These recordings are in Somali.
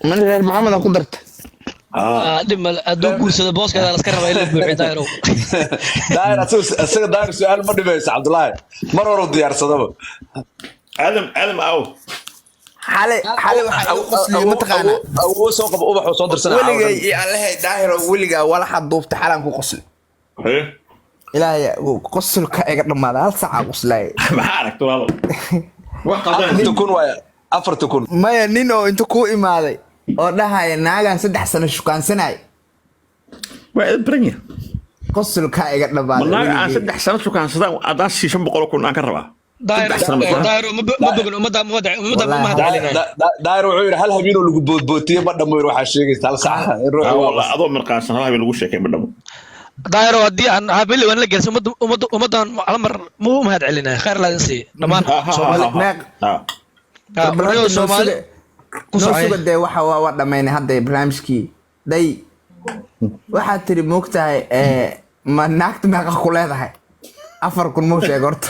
من غير محمد أكون درت لما ادو غورسده بوسكا la iska rabaa in la buuxiyo daayro daayir asaga daayir su'aal ma dhibayso Cabdullaahi mar hore u diyaarsadaba adam aw حالي waxaa u qosliyo mataqaana aw soo qabo ubax soo dirsanaa weligay iyo allahay daahiro weliga wala xad duubta xalan ku qosli ilaahay qosolka iga dhamaada hal saac qoslay maxaa aragto walaal wax qadan tukun way 4 tukun maya nin oo inta ku imaaday oo dhahay naagan 3 sano shukaansanay waa branya qosolka iga dhamaada naaga aan 3 sano shukaansadaan adaa 600 kun aan ka rabaa daayro ma bogan umada ma hadalina daayir wuxuu yiri hal habeen oo lagu boodbootiyo ma dhameeyo waxa sheegaysa hal saac والله adoo markaas hal habeen lagu sheekay ma dhamo daayro hadii aan habeen waan la gelso umadan hal mar ma mahad celinaa khayr la insi dhamaan Soomaali ku soo waxa waa dhameynay hadda barnaamijkii day waxa tiri moogtahay ma naagta meeqa ku leedahay 4 kun moo sheeg horta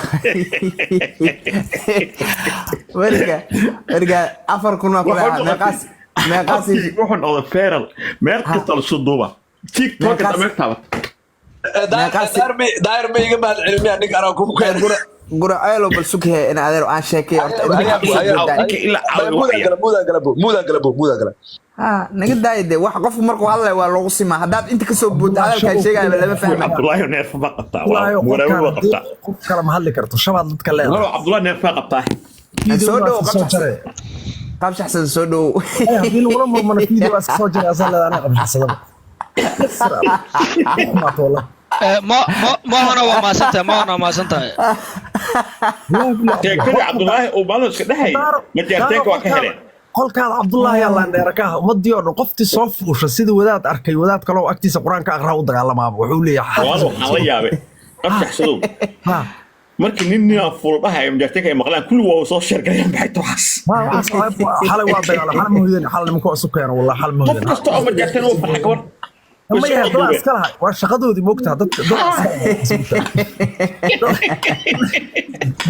werga 4 kun waa ku leedahay meeqaas wuxuu noqday feral meel kasta la soo duuba TikTok ama taabad daayir ma iga mahad celimiya nig arag ku keen gura aylo bal sugay in adeer aan sheekay horta muuda gala naga daayde wax qofku markuu hadlay waa loogu simaa hadaad inta ka soo booddo hadalka sheegay lama fahmay Abdullahi neef ma qabtaa waa qabtaa qof kala ma hadli karto shabaad dadka leeyahay Abdullahi neef ma qabtaa soo dhow qabsaxsan soo dhow hadii lagu murmana video as soo jiray asal leedahay qabsaxsan ما هنا وما سنتها ما هنا ما سنتها كده عبد الله وبالو iska dhahay ma jeertay waa ka heleen qolkaad Abdullahi Allah dheerakaha umadii oo qofti soo fuusha sida wadaad arkay wadaad kale oo agtiisa quraanka aqraa u dagaalamaaba wuxuu leeyahay waxaan la yaabay qabsaxsado markii nin fuul dhahay ma jeertay ay maqlaan kullu waa soo sheergalayaan baxay taas xalay waa dagaal xalay ma hidin xalay ma ku soo keenay wallahi xal ma hidin qof kasta oo ma jeertay oo farxa kabar ما يهدوا أسكالها وشغدوا موقتها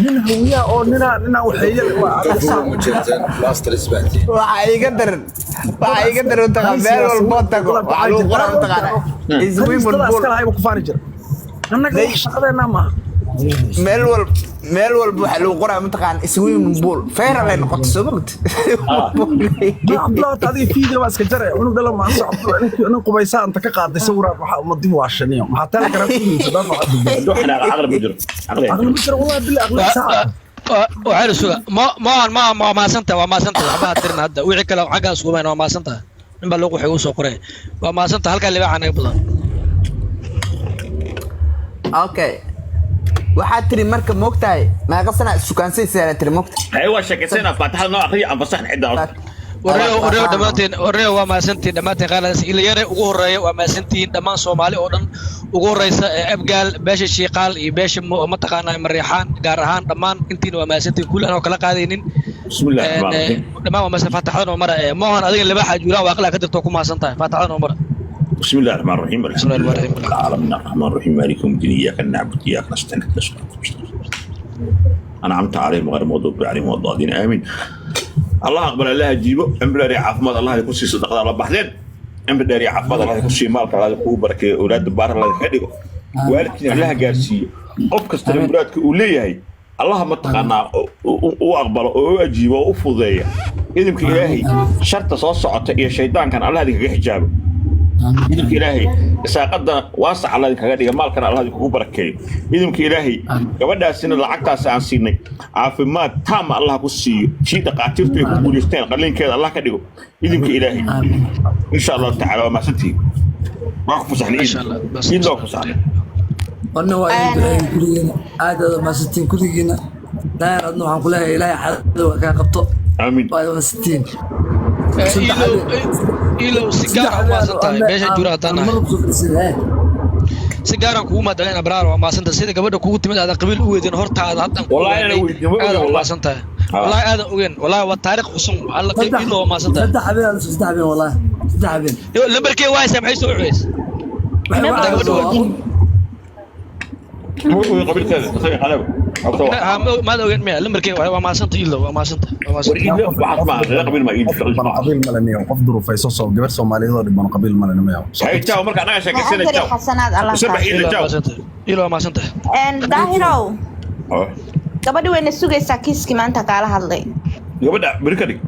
ننا ويا أو ننا وحيل waxay qadar u taqaabeel walba tago waxa lagu qoraa u taqaana iswiim walbo أسكالها يبقى فارجر أنا قاعد شغلنا ما meel walba waxa lagu qoraa mataqaan iswiim buul feera la noqoto sababta Abdullahi tadi video iska jaray uu dalo ma soo inuu qubaysaa inta ka qaaday sawiraad waxa ummadii waa shaniyo waxa taa la garanaysaa dad waxna aqal ma jiro wallahi billahi aqal saaca waxaan suga ma santa waa ma santa waxba tirna hadda wixii kale xaga isku meen waa ma santa in baa loo waxay u soo qoray waa ma santa halka libaaxa ay badan okay waxaad tiri marka moogtahay maaqa sana sukaansiisa tiri moogtahay aywa sheekaysanaa faataxada noo aqriyo aan fasax cidda وريو دمانتين وريو وما سنتين دمانتين قالس إلى يرى وجوري وما سنتين دمان صومالي أردن وجوري أبقال باش الشيقال باش متقانا مريحان جارهان دمان انتين وما سنتين كلنا وكلا قاعدين بسم الله الرحمن الرحيم دمان وما فتحنا ومرة ما هو هذا اللي بحاج ولا واقلا كده توكم ما سنتين فتحنا ومرة بسم الله الرحمن الرحيم بسم الله الرحمن الرحيم العالمين الرحمن الرحيم مالك يوم الدين إياك نعبد وإياك نستعين أنعمت عليهم غير المغضوب عليهم ولا الضالين آمين الله أقبل الله جيبه أمبلاري عافمد الله يكون سي صدق الله بعدين أمبلاري عافمد الله يكون سي مالك الله يكون بركة أولاد بار الله يخليه والدنا الله جالسي أبكست المراد كأوليه الله ما تقنا وأقبل وأجيبه وفضيه إذا كإلهي شرط صوت يا شيطان كان الله ذيك حجابه إذا كإلهي ساقدنا واسع الله ذيك هذا مالك الله يكون بركة إذا كإلهي قبل السنة العقد سان سنة عافمات تام الله كسي شيء تقاتلت يقول يستين قلين كذا الله كده إذا كإلهي إن شاء الله تعالى وما سنتي ما كفصحني إن شاء الله بس إن الله كفصحني أنا وايد كلنا هذا ما ستين كلنا داير أنه هنقولها إلهي حد وكاقبطه آمين وايد ما ستين إلو سيجارة ما سنتها بيش جورا تانا سيجارة كوما دلنا أبرار وما سنتها سيدا قبل كوت من هذا قبيل ويدين هرتا هذا والله أنا هذا ما سنتها والله هذا وين والله والتاريخ خصوم على قبيل وما سنتها صدق حبيبي صدق حبيبي والله صدق حبيبي لبركي وايس بحيث وعيس هو قبل كذا تخيل قلبه ما ادري ما لمركي ما سنت الا ما سنت وريد واحد ما قبل ما يجي bana qabiil ma leniyo qof duruufayso soo gabar Soomaaliyeed oo dhibana qabiil ma leniyo هاي تاو مركا انا شاكسين هذا تاو حسنات الله سبع تعالى إلى تاو الا ما سنت daahiro gabadhi wayna sugaysaa kiiskii maanta kaala hadlay gabadha bari ka dhig